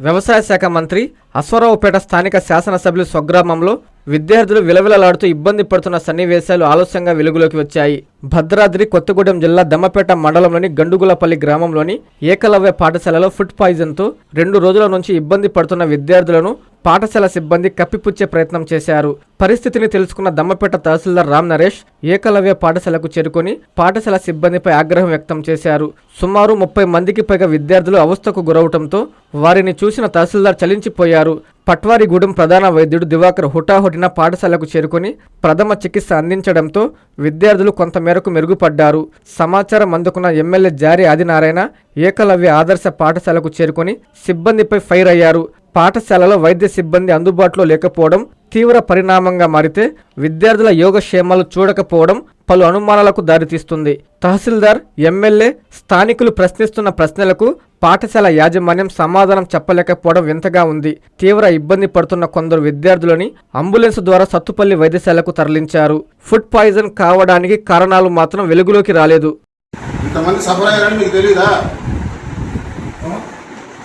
వ్యవసాయ శాఖ మంత్రి అశ్వారావుపేట స్థానిక శాసనసభ్యులు స్వగ్రామంలో విద్యార్థులు విలవిలలాడుతూ ఇబ్బంది పడుతున్న సన్నివేశాలు ఆలస్యంగా వెలుగులోకి వచ్చాయి. భద్రాద్రి కొత్తగూడెం జిల్లా దమ్మపేట మండలంలోని గండుగులపల్లి గ్రామంలోని ఏకలవ్య పాఠశాలలో ఫుడ్ పాయిజన్తో 2 రోజుల నుంచి ఇబ్బంది పడుతున్న విద్యార్థులను పాఠశాల సిబ్బంది కప్పిపుచ్చే ప్రయత్నం చేశారు. పరిస్థితిని తెలుసుకున్న దమ్మపేట తహసీల్దార్ రామ్ నరేష్ ఏకలవ్య పాఠశాలకు చేరుకుని పాఠశాల సిబ్బందిపై ఆగ్రహం వ్యక్తం చేశారు. సుమారు 30 మందికి పైగా విద్యార్థులు అవస్థకు గురవటంతో వారిని చూసిన తహసీల్దార్ చలించిపోయారు. పట్వారిగూడెం ప్రధాన వైద్యుడు దివాకర్ హుటాహుటిన పాఠశాలకు చేరుకుని ప్రథమ చికిత్స అందించడంతో విద్యార్థులు కొంతమేరకు మెరుగుపడ్డారు. సమాచారం అందుకున్న ఎమ్మెల్యే జారి ఆదినారాయణ ఏకలవ్య ఆదర్శ పాఠశాలకు చేరుకుని సిబ్బందిపై ఫైర్ అయ్యారు. పాఠశాలలో వైద్య సిబ్బంది అందుబాటులో లేకపోవడం తీవ్ర పరిణామంగా మారితే విద్యార్థుల యోగక్షేమాలు చూడకపోవడం పలు అనుమానాలకు దారితీస్తుంది. తహసీల్దార్, ఎమ్మెల్యే, స్థానికులు ప్రశ్నిస్తున్న ప్రశ్నలకు పాఠశాల యాజమాన్యం సమాధానం చెప్పలేకపోవడం వింతగా ఉంది. తీవ్ర ఇబ్బంది పడుతున్న కొందరు విద్యార్థులని అంబులెన్స్ ద్వారా సత్తుపల్లి వైద్యశాలకు తరలించారు. ఫుడ్ పాయిజన్ కావడానికి కారణాలు మాత్రం వెలుగులోకి రాలేదు.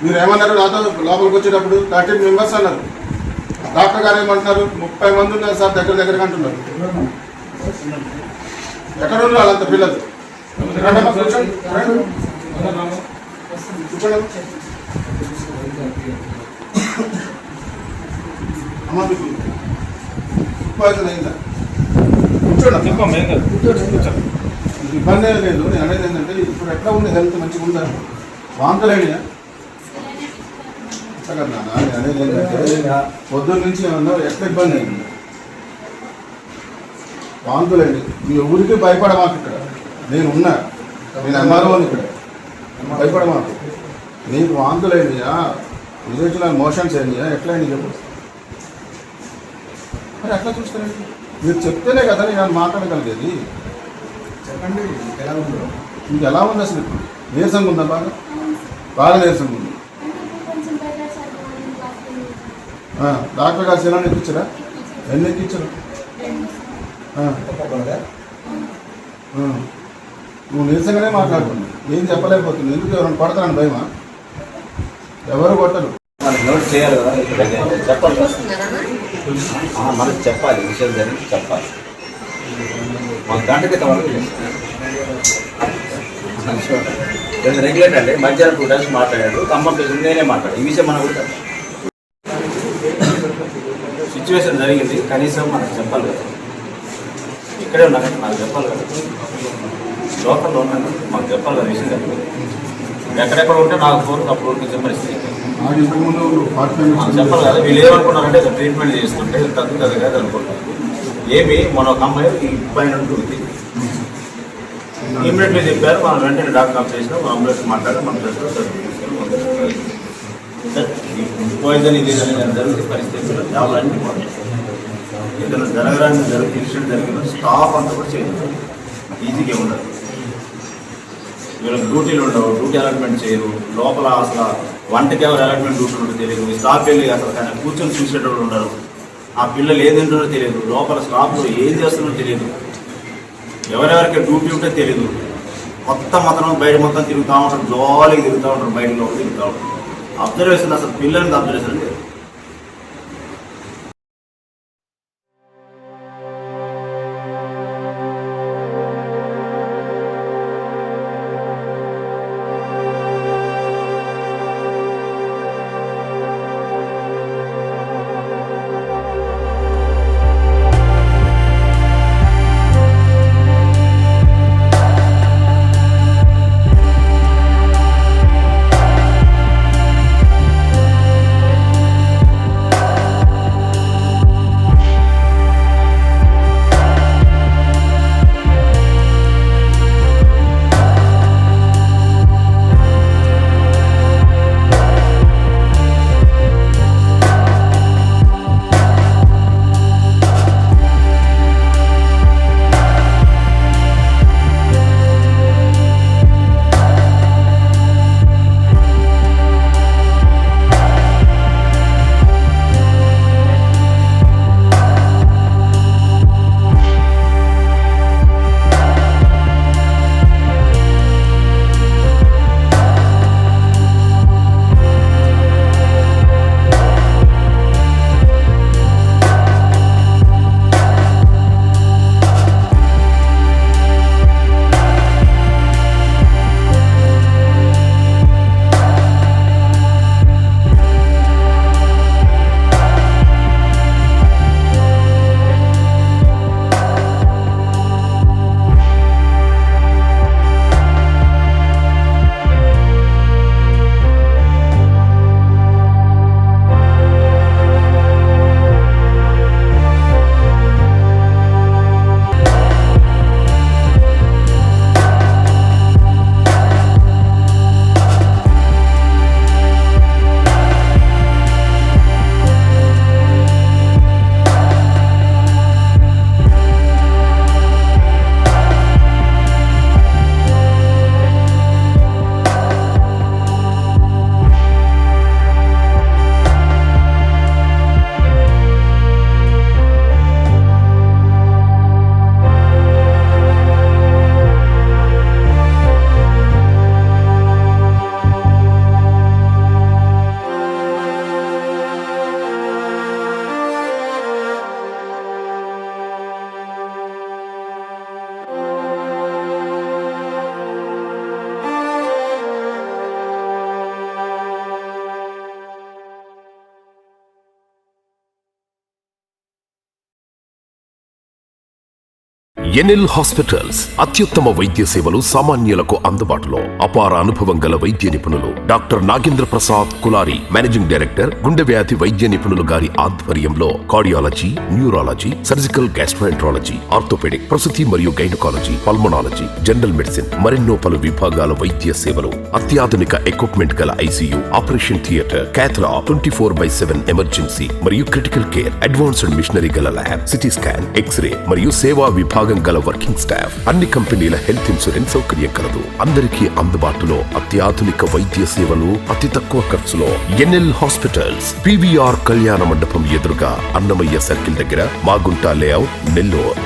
మీరు ఏమన్నారు నాతో లోపలికి వచ్చేటప్పుడు 13 మెంబర్స్ అన్నారు. డాక్టర్ గారు ఏమంటున్నారు 30 మంది ఉన్నారు సార్ దగ్గరగా అంటున్నారు. ఎక్కడ ఉన్నారు వాళ్ళంత పిల్లలు? అమ్మా మీకు పాయిజన్ అయిందా? కూర్చోండి, ఇబ్బంది లేదు. నేను అనేది ఏంటంటే ఇప్పుడు ఎట్లా ఉంది, హెల్త్ మంచిగా ఉందా? వాంతులేనియా? అనేది ఏంటంటే పొద్దున్న నుంచి ఏమన్నా ఎట్లా ఇబ్బంది అయింది? వాంతులేండి. మీ ఊరికి భయపడమాకు. ఇక్కడ నేను ఉన్నా, నేను ఎంఆర్ఓని. ఇక్కడ భయపడమాకు. నీకు వాంతులేనియా, విజయ్ మోషన్స్ అయినాయా, ఎట్లా అయినా చెప్పు. మరి ఎట్లా చూస్తారండి? మీరు చెప్తేనే కదా నేను మాట్లాడగలిగేది. చెప్పండి ఎలా ఉందో. మీకు ఎలా ఉంది అసలు? ఇప్పుడు నీరసంగా ఉందా? బాగా నీరసంగా ఉంది. డాక్టర్ గారు సెలవుని ఎక్కించరా? ఎన్ని ఎక్కించరు? నువ్వు నీరసంగానే మాట్లాడుతున్నావు. ఏం చెప్పలేకపోతుంది. ఎందుకు ఎవరైనా పడతారని భయమా? ఎవరు కొట్టరు. నోట్ చేయాలి కదా, చెప్పాలి. మనకు చెప్పాలి, విషయం జరిగి చెప్పాలి. మాకు గంటకి రెగ్యులేటర్ అండి. మధ్యాహ్నం 2 టైమ్స్ మాట్లాడాడు. ఖమ్మం నేనే మాట్లాడు. ఈ విషయం మనం కూడా సిచ్యువేషన్ జరిగింది. కనీసం మనకు చెప్పాలి కదా. ఇక్కడే ఉన్నా కానీ నాకు చెప్పాలి కదా. లోకల్లో ఉన్నాను, మాకు చెప్పాలి కదా విషయం జరిగింది. ఎక్కడెక్కడ ఉంటే నాకు ఫోన్ అప్పుడు ఊరికి పరిస్థితి చెప్పాలి కదా. వీళ్ళు ఏమనుకున్నారంటే ట్రీట్మెంట్ చేస్తుంటే తగ్గుతుంది కదా అనుకుంటారు. ఏమి మన ఒక అమ్మాయి ఈ పైన ఉంటుంది. ఇమ్మీడియట్లీ చెప్పారు. మనం వెంటనే డాక్టర్ ఆఫ్ చేసినా అంబులెన్స్ మాట్లాడి మన పాయిజన్ ఇది జరుగుతున్న పరిస్థితుల్లో జాబులన్నీ ఏదైనా జరగడానికి ఇన్సిడెంట్ జరిగిన స్టాఫ్ అంతా కూడా చేయదు. ఈజీగా ఉండదు. వీళ్ళకి డ్యూటీలు ఉండవు, డ్యూటీ అలాట్మెంట్ చేయరు. లోపల అసలు వంటకి ఎవరు అలాట్మెంట్ డ్యూటీ ఉంటుందో తెలియదు. స్టాఫ్ వెళ్ళి అసలు కానీ కూర్చొని చూసేటప్పుడు ఉండరు. ఆ పిల్లలు ఏం తింటారో తెలియదు. లోపల స్టాఫ్లో ఏం చేస్తున్నారో తెలియదు. ఎవరెవరికి డ్యూటీ ఉంటే తెలియదు. మొత్తం బయట మొత్తం తిరుగుతూ ఉంటారు. జోలికి తిరుగుతూ ఉంటారు. బయట లోపల తిరుగుతూ ఉంటారు. అబ్జర్వేషన్ అసలు పిల్లలకి అబ్జర్వేషన్ లేదు. ఎన్ఎల్ హాస్పిటల్స్ అత్యుత్తమ వైద్య సేవలు సామాన్యులకు అందుబాటులో. అపార అనుభవం గల వైద్య నిపుణులు doctor Nagendra Prasad Kulari, managing director, గుండె వ్యాధి వైద్య నిపుణులు గారి ఆధ్వర్యంలో cardiology, neurology, surgical gastroenterology, orthopaedic, ప్రసూతి మరియు గైనకాలజీ, పల్మనాలజీ, జనరల్ మెడిసిన్ మరెన్నో పలు విభాగాల వైద్య సేవలు. అత్యాధునిక ఎక్విప్మెంట్ గల ఐసీయూ, ఆపరేషన్ థియేటర్, క్యాథ్లా, 24/7 ఎమర్జెన్సీ మరియు క్రిటికల్ కేర్, అడ్వాన్స్డ్ మిషనరీ గల ల్యాబ్, సిటీ స్కాన్, ఎక్స్రే మరియు సేవా విభాగం గల వర్కింగ్ స్టాఫ్. అన్ని కంపెనీల హెల్త్ ఇన్సూరెన్స్ సౌకర్యం కలదు. అందరికీ అందుబాటులో అత్యాధునిక వైద్య సేవలు అతి తక్కువ ఖర్చులో. ఎన్ఎల్ హాస్పిటల్స్, పివిఆర్ కళ్యాణ మండపం ఎదురుగా, అన్నమయ్య సర్కిల్ దగ్గర, మాగుంట లేఅవుట్, నెల్లూరు.